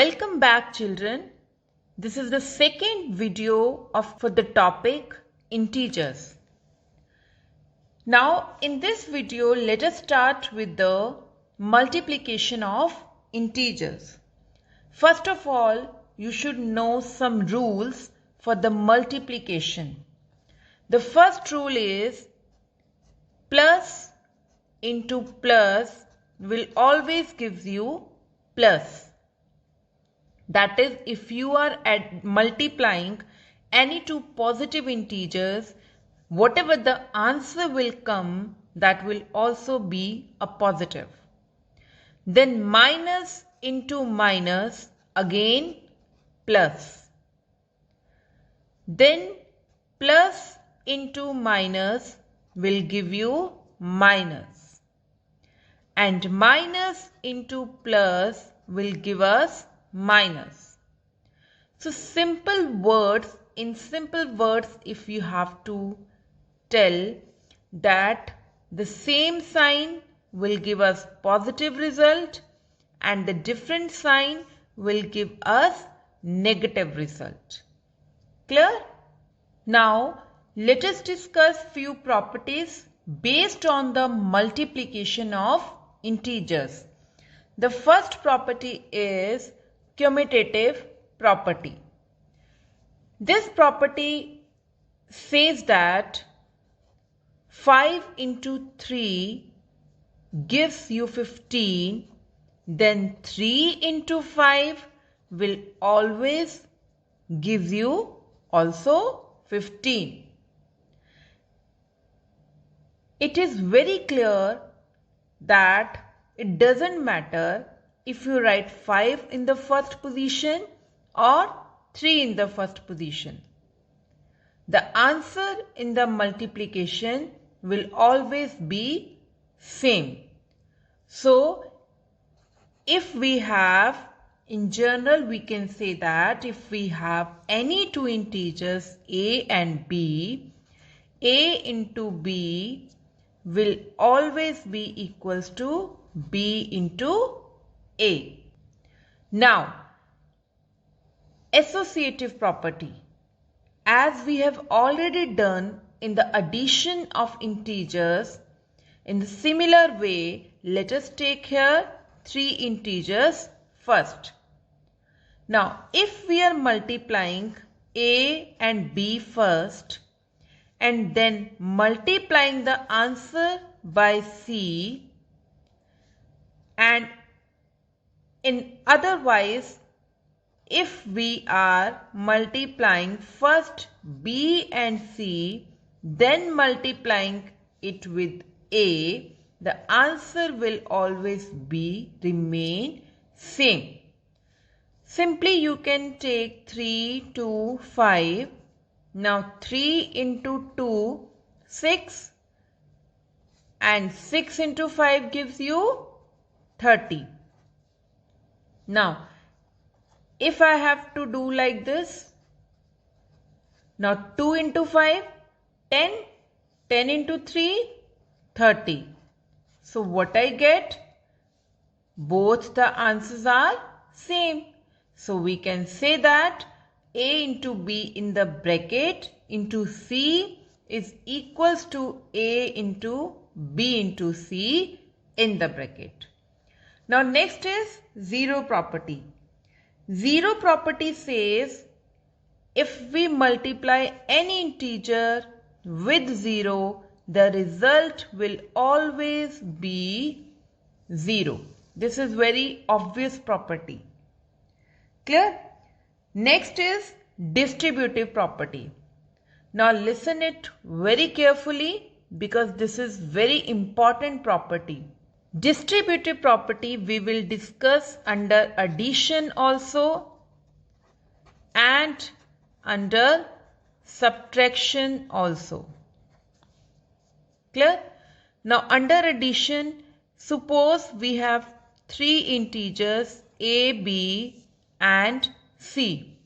Welcome back, children. This is the second video for the topic integers. Now in this video, let us start with the multiplication of integers. First of all, you should know some rules for the multiplication. The first rule is plus into plus will always give you plus. That is, if you are multiplying any two positive integers, whatever the answer will come, that will also be a positive. Then minus into minus, again plus. Then plus into minus will give you minus. And minus into plus will give us minus. So in simple words, if you have to tell that the same sign will give us positive result and the different sign will give us negative result. Clear? Now let us discuss few properties based on the multiplication of integers. The first property is commutative property. This property says that 5 into 3 gives you 15, then 3 into 5 will always give you also 15. It is very clear that it doesn't matter if you write 5 in the first position or 3 in the first position. The answer in the multiplication will always be same. So if we have, in general we can say that if we have any two integers a and b, a into b will always be equals to b into a. Now, associative property. As we have already done in the addition of integers, in the similar way, let us take here three integers first. Now, if we are multiplying a and b first and then multiplying the answer by c, and otherwise if we are multiplying first b and c then multiplying it with a, the answer will always remain same. Simply you can take 3, 2, 5. Now 3 into 2, 6, and 6 into 5 gives you 30. Now if I have to do like this, now 2 into 5, 10, 10 into 3, 30. So what I get? Both the answers are same. So we can say that a into b in the bracket into c is equals to a into b into c in the bracket. Now next is zero property. Zero property says if we multiply any integer with 0, the result will always be 0. This is very obvious property. Clear? Next is distributive property. Now listen it very carefully because this is very important property. Distributive property we will discuss under addition also and under subtraction also. Clear? Now under addition, suppose we have three integers a, b and c.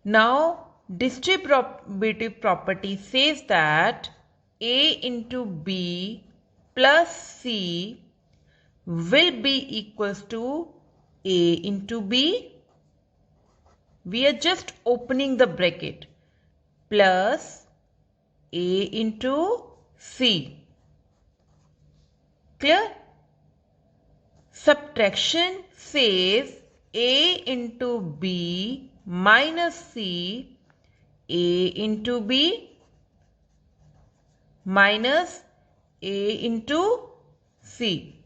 Now distributive property says that a into b plus c will be equals to a into b we are just opening the bracket. Plus A into C. Clear? Subtraction says A into B minus C, A into B minus A into C.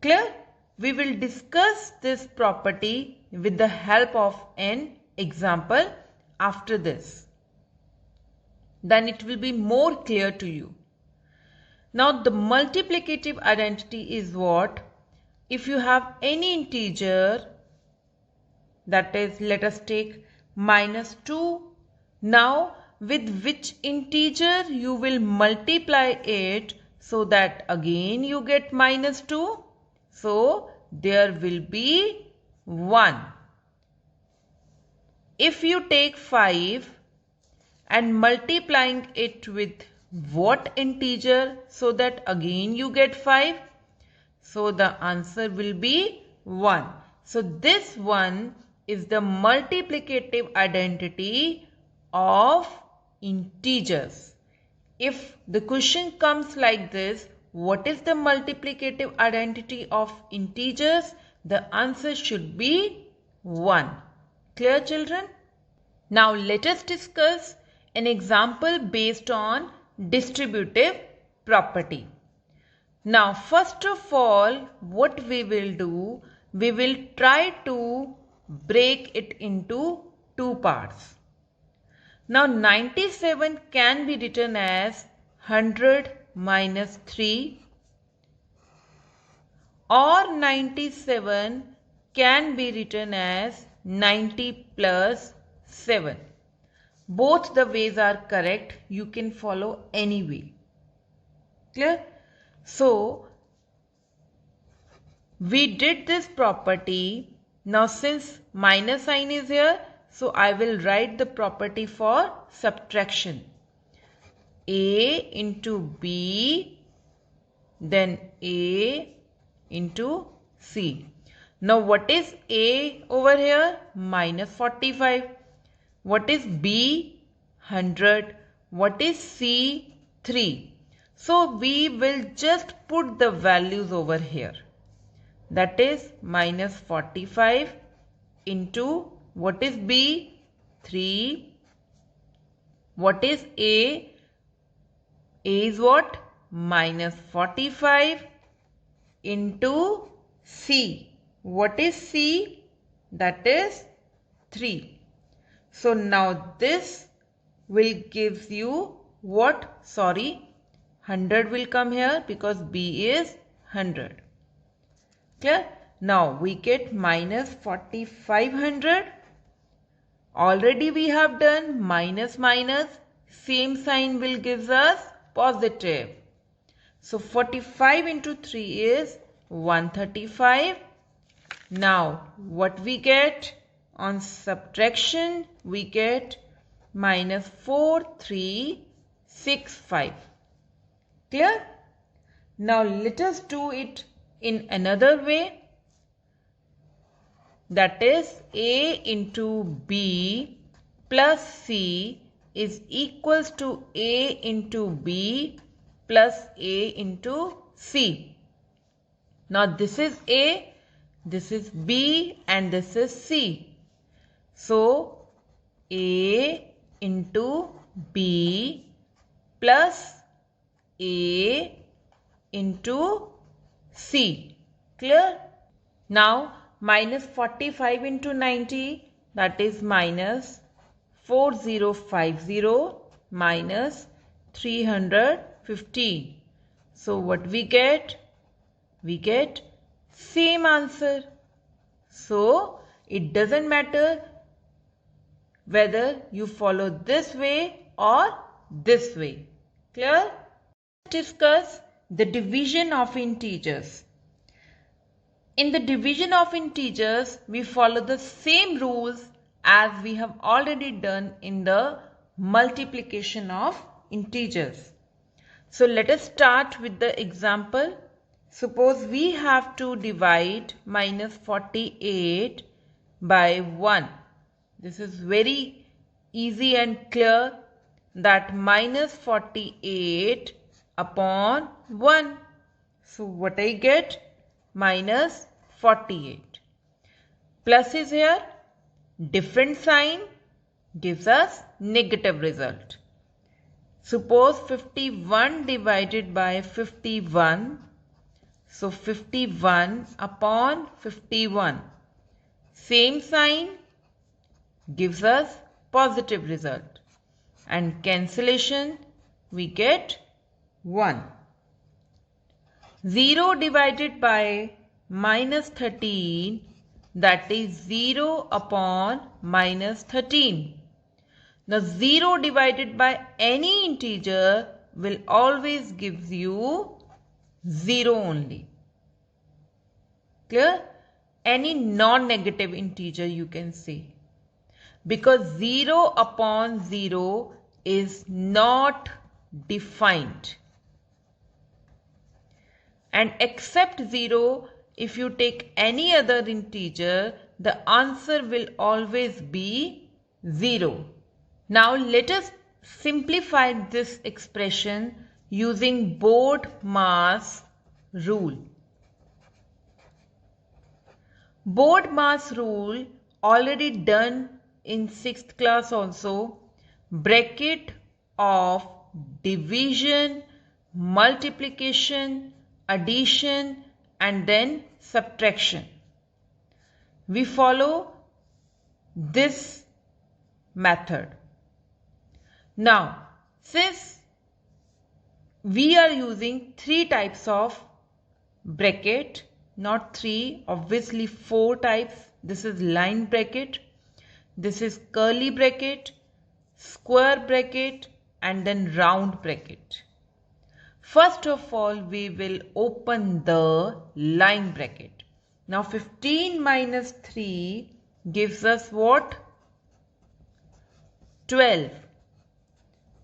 Clear? We will discuss this property with the help of an example after this. Then it will be more clear to you. Now the multiplicative identity is what? If you have any integer, that is, let us take -2. Now with which integer you will multiply it so that again you get -2? So there will be 1. If you take 5 and multiplying it with what integer so that again you get 5? So the answer will be 1. So this one is the multiplicative identity of integers. If the question comes like this, what is the multiplicative identity of integers? The answer should be 1. Clear, children? Now let us discuss an example based on distributive property. Now first of all, what we will do, we will try to break it into two parts. Now 97 can be written as 100 minus 3, or 97 can be written as 90 plus 7. Both the ways are correct. You can follow any way. Clear? So we did this property. Now since minus sign is here, so I will write the property for subtraction. A into B, then A into C. Now what is A over here? -45. What is B? 100. What is C? 3. So we will just put the values over here. That is -45 into what is B? 3. What is A? A is what? -45 into C. What is C? That is 3. So now this will give you what? 100 will come here because B is 100. Clear? Now we get -4500. Already we have done minus minus. Same sign will give us positive. So 45 into 3 is 135. Now what we get? On subtraction we get -4365. Clear? Now let us do it in another way. That is A into B plus C is equals to A into B plus A into C. Now this is A, this is B and this is C. So A into B plus A into C. Clear? Now -45 into 90, that is -4050 minus 315. So what we get? We get same answer. So it doesn't matter whether you follow this way or this way. Clear? Let's discuss the division of integers. In the division of integers, we follow the same rules as we have already done in the multiplication of integers. So let us start with the example. Suppose we have to divide -48 by 1. This is very easy and clear, that minus 48 upon 1. So what I get? Minus 48. Plus is here. Different sign gives us negative result. Suppose 51 divided by 51. So 51 upon 51. Same sign gives us positive result. And cancellation, we get 1. 0 divided by minus 13, that is 0 upon minus 13. Now 0 divided by any integer will always give you 0 only. Clear? Any non-negative integer you can say. Because 0 upon 0 is not defined. And except 0, if you take any other integer, the answer will always be 0. Now let us simplify this expression using BODMAS rule. BODMAS rule already done in 6th class also. Bracket of division, multiplication, addition and then subtraction. We follow this method. Now, since we are using 3 types of bracket, not 3, obviously 4 types. This is line bracket, this is curly bracket, square bracket and then round bracket. First of all, we will open the line bracket. Now 15 minus 3 gives us what? 12.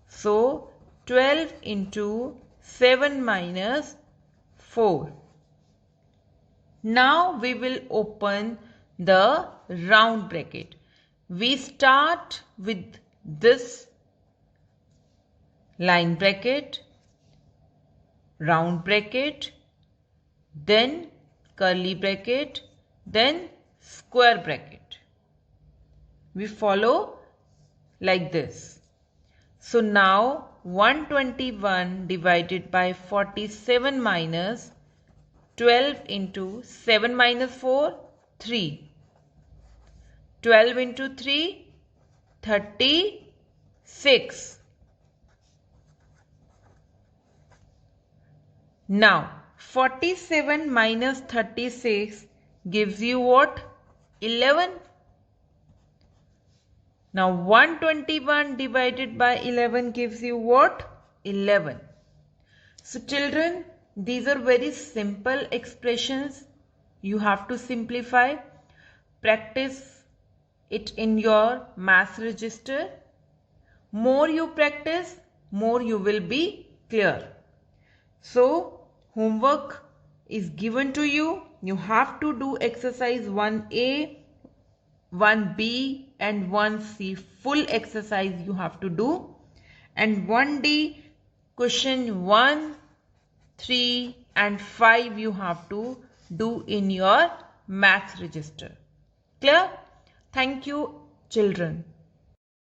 So 12 into 7 minus 4. Now we will open the round bracket. We start with this line bracket, round bracket, then curly bracket, then square bracket. We follow like this. So now 121 divided by 47 minus 12 into 7 minus 4, 3. 12 into 3, 36. Now 47 minus 36 gives you what? 11. Now 121 divided by 11 gives you what? 11. So children, these are very simple expressions. You have to simplify. Practice it in your math register. More you practice, more you will be clear. So homework is given to you. You have to do exercise 1A, 1B and 1C. Full exercise you have to do. And 1D, question 1, 3 and 5 you have to do in your math register. Clear? Thank you, children.